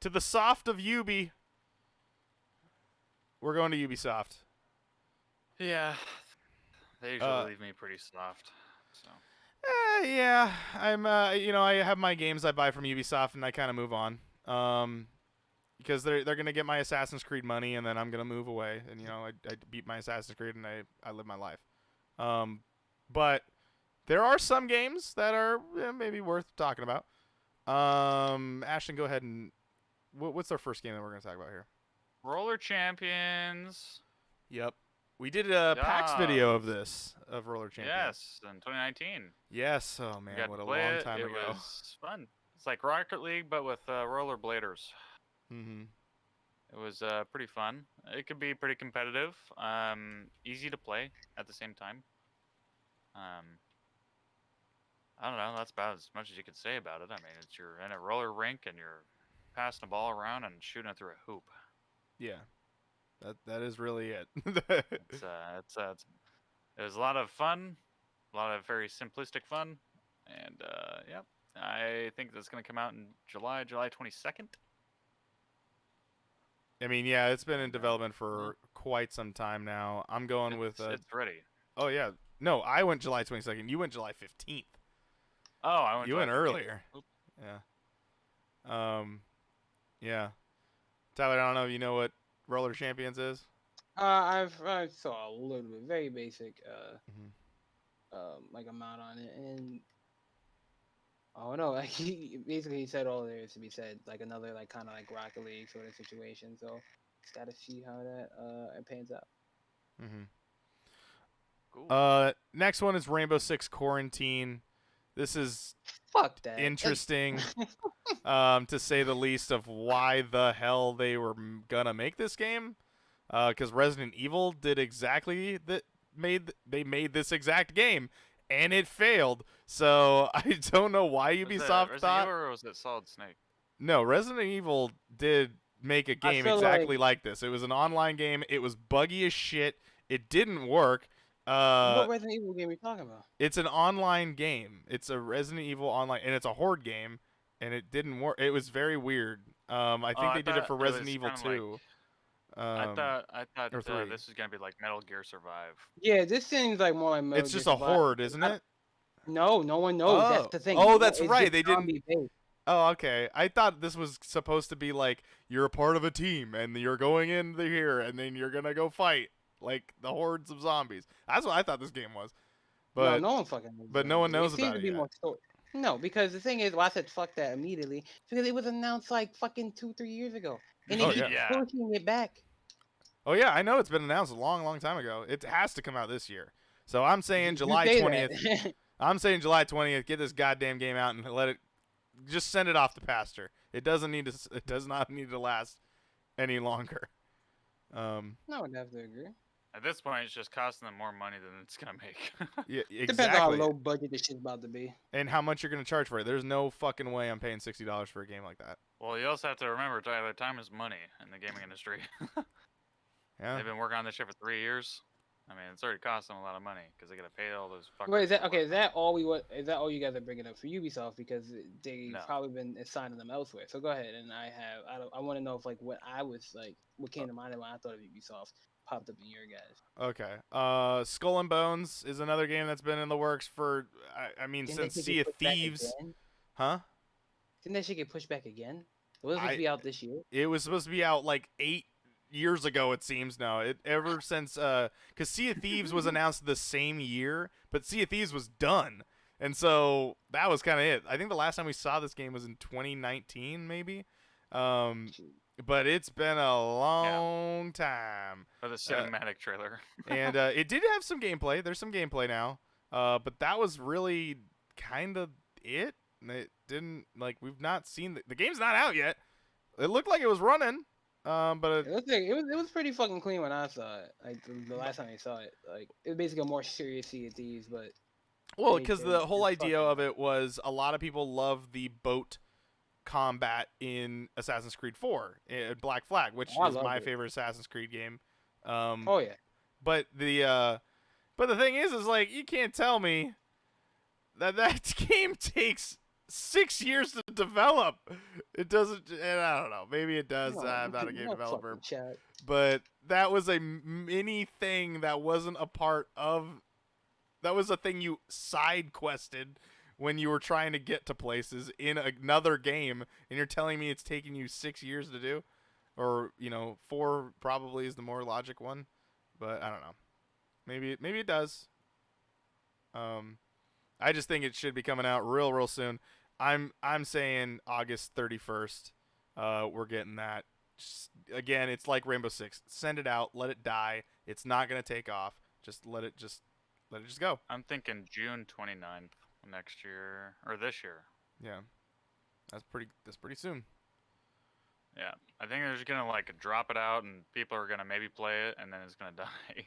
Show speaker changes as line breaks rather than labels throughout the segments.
To the soft of Ubi. We're going to Ubisoft.
Yeah, they usually leave me pretty soft. So.
Yeah, I'm. I have my games I buy from Ubisoft, and I kind of move on. Because they're gonna get my Assassin's Creed money, and then I'm gonna move away, and I beat my Assassin's Creed, and I live my life. But there are some games that are maybe worth talking about. Ashton, go ahead and what's our first game that we're gonna talk about here?
Roller Champions.
Yep. We did a PAX video of this, of Roller Champions.
Yes, in 2019.
Yes. Oh, man, what a long time ago.
It was fun. It's like Rocket League, but with rollerbladers.
Mm-hmm.
It was pretty fun. It could be pretty competitive. Easy to play at the same time. I don't know. That's about as much as you could say about it. I mean, you're in a roller rink and you're passing a ball around and shooting it through a hoop.
Yeah. That is really it.
It was a lot of fun, a lot of very simplistic fun, and yep. I think that's going to come out in July 22nd.
I mean, yeah, it's been in development for quite some time now. I'm going with...
It's ready.
Oh, yeah. No, I went July 22nd. You went July 15th.
Oh, I went.
You went earlier. Yeah. Yeah. Tyler, I don't know if you know what Roller Champions is.
I saw a little bit, very basic, like amount on it, and oh no, like he said all there is to be said, like another like kind of like Rocket League sort of situation. So just gotta see how that it pans out.
Mm-hmm.
Cool.
Next one is Rainbow Six Quarantine. This is
Fuck that.
Interesting, to say the least, of why the hell they were gonna make this game. Because Resident Evil did exactly that. They made this exact game, and it failed. So I don't know why Ubisoft thought.
Evil or was it Solid Snake?
No, Resident Evil did make a game exactly like this. It was an online game. It was buggy as shit. It didn't work.
What Resident Evil game are you talking about?
It's an online game. It's a Resident Evil online, and it's a horde game, and it didn't work. It was very weird. I think they did it for Resident Evil 2.
I thought
or
this was gonna be like Metal Gear Survive.
Yeah, this seems like more like Metal
It's just
Gear
a
Survive.
horde, isn't it?
No, no one knows.
Oh.
That's the thing.
Oh, that's
It's
right.
just
They didn't.
zombie-based.
Oh, okay. I thought this was supposed to be like you're a part of a team and you're going in here and then you're gonna go fight like the hordes of zombies. That's what I thought this game was. But
no one fucking knows.
But no one knows about it.
More story. No, because the thing is, why I said fuck that immediately, because it was announced like fucking 2-3 years ago, and they keep pushing it back.
Oh yeah, I know it's been announced a long time ago. It has to come out this year. So I'm saying July 20th. I'm saying July 20th. Get this goddamn game out and let it. Just send it off to pasture. It doesn't need to. It does not need to last any longer.
No, I'd have to agree.
At this point, it's just costing them more money than it's gonna make.
Yeah, exactly.
Depends on how low budget this shit's about to be.
And how much you're gonna charge for it. There's no fucking way I'm paying $60 for a game like that.
Well, you also have to remember, Tyler, time is money in the gaming industry.
Yeah.
They've been working on this shit for 3 years. I mean, it's already cost them a lot of money because they gotta pay all those fuckers.
Wait, is that okay? Is that all you guys are bringing up for Ubisoft? Because they've probably been assigning them elsewhere. So go ahead, and I want to know if like what came to mind when I thought of Ubisoft popped up in your guys.
Okay. Skull and Bones is another game that's been in the works for since Sea of Thieves. Huh?
Didn't that shit get pushed back again? It was supposed to be out this year.
It was supposed to be out like 8 years ago, it seems now. Ever since because Sea of Thieves was announced the same year, but Sea of Thieves was done, and so that was kind of it. I think the last time we saw this game was in 2019, maybe. But it's been a long time.
For the cinematic trailer.
And it did have some gameplay. There's some gameplay now, but that was really kind of it. It didn't we've not seen the game's not out yet. It looked like it was running. But
it was pretty fucking clean when I saw it. Like the last time I saw it, like it was basically a more serious Sea of Thieves, but
because the whole idea of it was a lot of people love the boat combat in Assassin's Creed 4, Black Flag, which is my favorite Assassin's Creed game.
Oh yeah.
But the thing is like you can't tell me that game takes 6 years to develop. It doesn't. And I don't know. Maybe it does.
No,
I'm not a game
no
developer,
fucking chat.
but that was a mini thing that wasn't a part of. That was a thing you side quested when you were trying to get to places in another game, and you're telling me it's taking you 6 years to do, or 4 probably is the more logic one, but I don't know. Maybe it does. I just think it should be coming out real soon. I'm saying August 31st. We're getting that. Just, again, it's like Rainbow Six. Send it out. Let it die. It's not gonna take off. Just let it just go.
I'm thinking June 29th next year or this year.
Yeah, that's pretty soon.
Yeah, I think they're just gonna like drop it out, and people are gonna maybe play it, and then it's gonna die.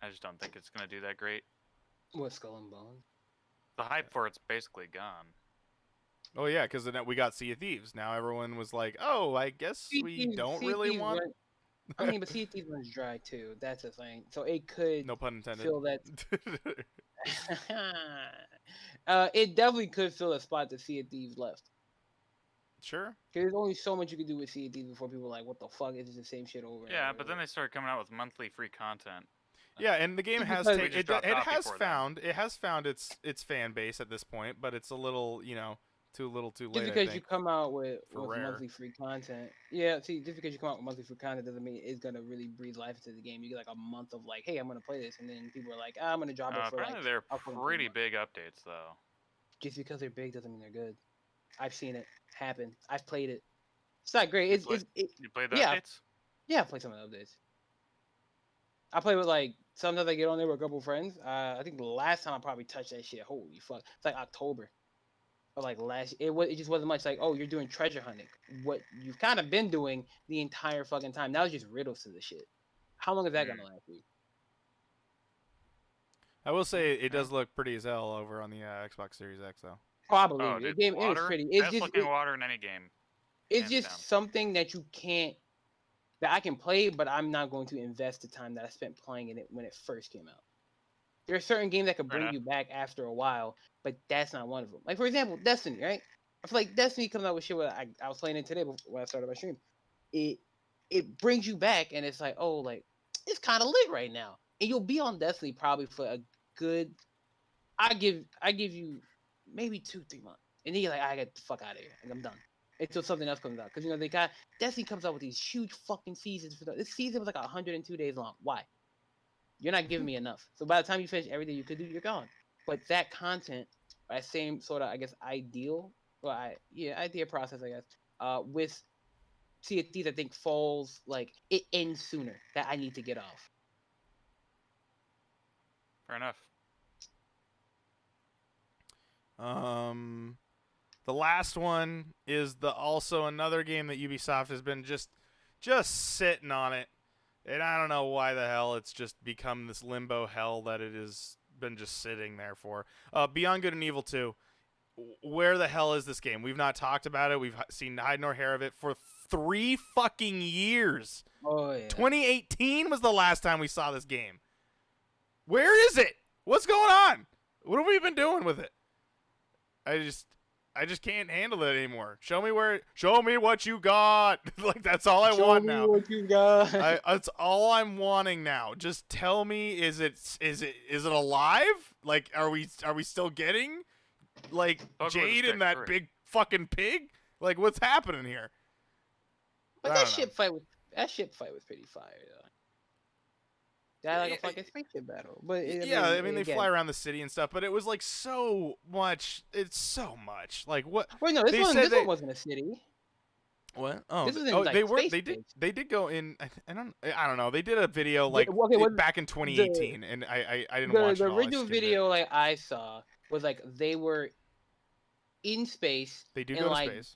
I just don't think it's gonna do that great.
What, Skull and Bones?
The hype for it's basically gone.
Oh yeah, because then we got Sea of Thieves. Now everyone was like, "Oh, I guess we don't really want."
I mean, but Sea of Thieves runs dry too. That's the thing. So it could
No pun intended.
fill that. It definitely could fill a spot that Sea of Thieves left.
Sure.
Because there's only so much you can do with Sea of Thieves before people are like, what the fuck? Is the same shit over?
Yeah,
and
but then they started coming out with monthly free content.
Yeah, and the game has
Because-
it has found its fan base at this point, but it's a little too little too late.
Just because
I
you
think.
come out with
Rare.
monthly free content, yeah. See, just because you come out with monthly free content doesn't mean it's gonna really breathe life into the game. You get like a month of like, hey, I'm gonna play this, and then people are like, I'm gonna drop it for
Apparently
like.
they're
I'll put it in
pretty
months.
big updates though.
Just because they're big doesn't mean they're good. I've seen it happen. I've played it. It's not great.
You played the
yeah.
updates?
Yeah, I played some of the updates. I play with like sometimes I get on there with a couple friends. I think the last time I probably touched that shit, holy fuck, it's like October. Or like it just wasn't much. Like, oh, you're doing treasure hunting. What you've kind of been doing the entire fucking time. Now it's just riddles to the shit. How long is that gonna last you?
I will say it does look pretty as hell over on the Xbox Series X though.
Probably.
Oh,
The
dude,
game
water?
is pretty. It's
Best
just
looking water in any game.
it's
hands
just
down.
something that you can't that I can play, but I'm not going to invest the time that I spent playing in it when it first came out. There are certain games that could
Fair
bring
enough.
you back after a while, but that's not one of them. Like for example, Destiny, right? I feel like Destiny comes out with shit where I was playing it today when I started my stream. It brings you back, and it's like, oh, like it's kind of lit right now, and you'll be on Destiny probably for a good. I give you maybe 2-3 months, and then you're like, I get the fuck out of here, and I'm done until something else comes out. Because they got Destiny comes out with these huge fucking seasons for this season was like 102 days long. Why? You're not giving me enough. So by the time you finish everything you could do, you're gone. But that content, that same sort of idea process, I guess, with Sea of Thieves, I think falls like it ends sooner that I need to get off.
Fair enough.
The last one is also another game that Ubisoft has been just sitting on it, and I don't know why the hell it's just become this limbo hell that it has been just sitting there for. Beyond Good and Evil 2. Where the hell is this game? We've not talked about it. We've seen hide nor hair of it for 3 fucking years.
Oh yeah.
2018 was the last time we saw this game. Where is it? What's going on? What have we been doing with it? I just can't handle it anymore. Show me what you got. Like that's all I want now.
Show me what you got.
That's all I'm wanting now. Just tell me, is it alive? Like, are we still getting like Jade and that big fucking pig? Like, what's happening here?
But that ship fight was pretty fire though. Yeah, like a fucking spaceship battle. But
I mean, they fly around the city and stuff, but it was like so much. It's so much. Like what?
Wait, no, this one wasn't a city.
What? Oh,
this is in, like,
they were.
space
They did go in. I don't know. They did a video like back in 2018, and I didn't watch
the
it all.
original video like I saw was like they were in space.
They do go to space.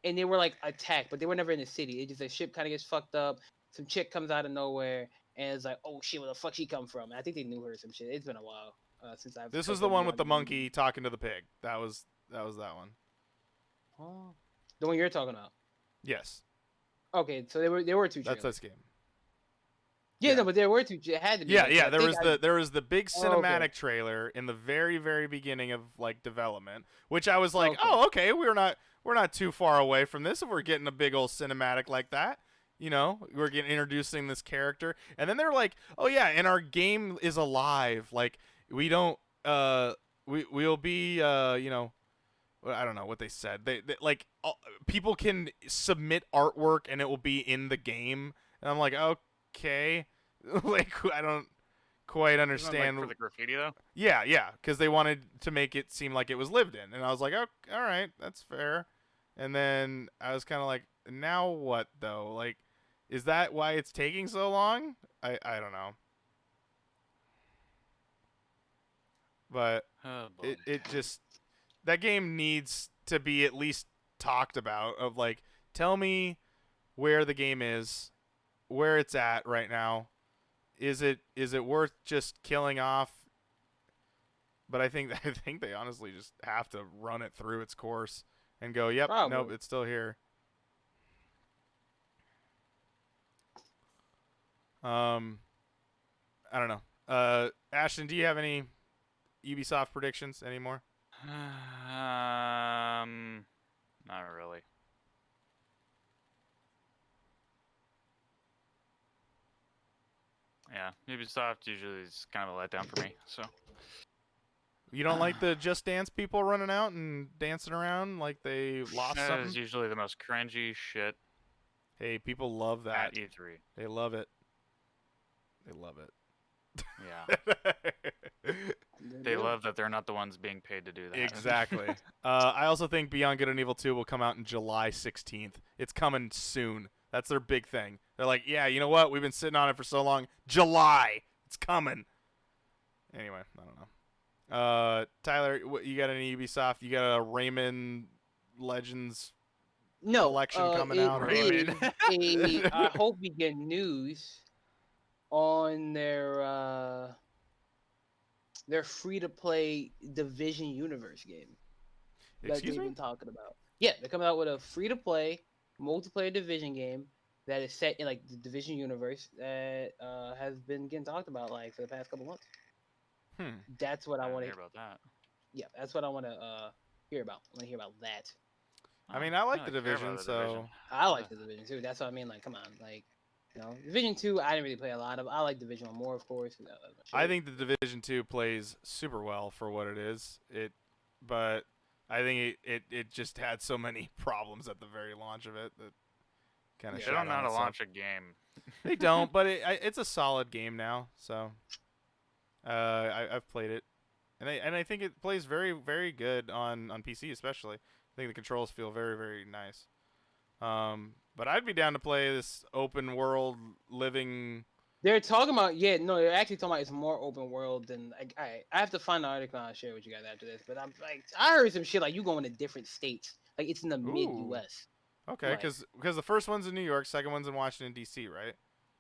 And they were like attacked, but they were never in the city. It's just a ship kind of gets fucked up. Some chick comes out of nowhere. And it's like, oh shit, where the fuck she come from? And I think they knew her or some shit. It's been a while since I've.
This was the one with the monkey talking to the pig. That was that one.
Oh, the one you're talking about.
Yes.
Okay, so there were 2 trailers.
That's this game.
Yeah,
Yeah.
no, but there were two. It had to be.
Yeah,
like,
yeah.
I
There
think
was
I-
the big
Oh, okay.
cinematic trailer in the very, very beginning of like development, which I was like,
Okay.
oh, okay, we're not too far away from this if we're getting a big old cinematic like that. You know, we're getting introducing this character, and then they're like, oh yeah, and our game is alive. Like we don't we'll be you know, well, I don't know what they said. They like people can submit artwork and it will be in the game, and I'm like, okay, like I don't quite
Isn't it,
understand.
like, for the graffiti though.
Yeah, because they wanted to make it seem like it was lived in, and I was like, oh, all right, that's fair. And then I was kind of like, now what though? Like, is that why it's taking so long? I don't know, but
Oh boy.
it just that game needs to be at least talked about. Of like, tell me where the game is, where it's at right now. Is it worth just killing off? But I think they honestly just have to run it through its course and go, yep, nope,
Probably.
it's still here. I don't know. Ashton, do you have any Ubisoft predictions anymore?
Not really. Yeah, Ubisoft usually is kind of a letdown for me. So
You don't like the Just Dance people running out and dancing around like they lost
that
something?
is usually the most cringy shit
Hey, people love that.
at E3.
They love it. They love it.
Yeah, they love that they're not the ones being paid to do that.
Exactly. I also think Beyond Good and Evil 2 will come out in July 16th. It's coming soon. That's their big thing. They're like, yeah, you know what? We've been sitting on it for so long. July. It's coming. Anyway, I don't know. Tyler, you got any Ubisoft? You got a Rayman Legends collection coming out? Or
Is I hope we get news on their free-to-play Division Universe game that
Excuse
they've
me?
been talking about. Yeah, they're coming out with a free-to-play multiplayer Division game that is set in like the Division universe that has been getting talked about like for the past couple months. That's what I
I
want
hear
to.
about that.
Yeah, that's what I want to hear about. I want to hear about that.
I mean, I like the
care
Division,
about the
so
Division.
I like the Division too. That's what I mean. Like, come on, like, you know, Division 2. I didn't really play a lot of. I like Division 1 more, of course.
I think the Division 2 plays super well for what it is. But I think it just had so many problems at the very launch of it that kind of
They don't know how to launch a game.
They don't, but it's a solid game now. So I've played it, and I think it plays very, very good on PC, especially. I think the controls feel very, very nice. But I'd be down to play this open world living.
They're talking about they're actually talking about it's more open world than I have to find the article and I'll share with you guys after this. But I'm like I heard some shit like you going to different states, like it's in the mid US.
Okay,
Like-
because the first one's in New York, second one's in Washington D.C., right?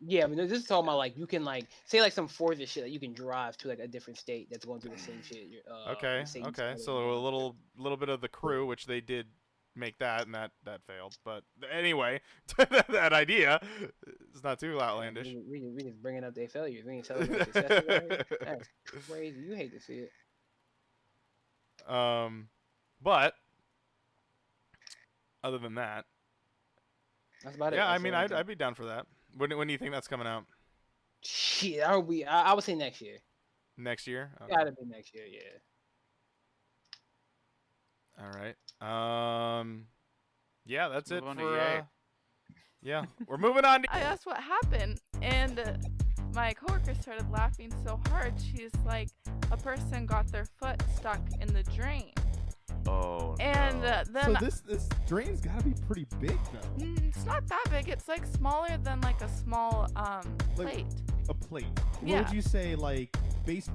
Yeah, I mean this is talking about like you can like say like some Forza shit, like you can drive to like a different state that's going through the same shit.
Okay,
the same
okay.
sort
So
of-
a little bit of the crew, which they did make that, and that failed. But anyway, that idea is not too outlandish.
We just bringing up their failures. We ain't celebrating successes. Right? That's crazy. You hate to see it.
But other than that,
That's about it.
yeah, I
That's
mean,
all I'm saying.
I'd be down for that. When do you think that's coming out?
Shit, I would say next year.
Next year? Okay.
Gotta be next year, yeah.
All right. Yeah, that's it
Move on to
for.
EA.
Yeah, we're moving on to.
I asked what happened, and my coworker started laughing so hard. She's like, a person got their foot stuck in the drain.
Oh.
And then
So this drain's gotta be pretty big though.
it's not that big. It's like smaller than like a small
Like-
plate.
A plate. What
Yeah.
would you say, like baseball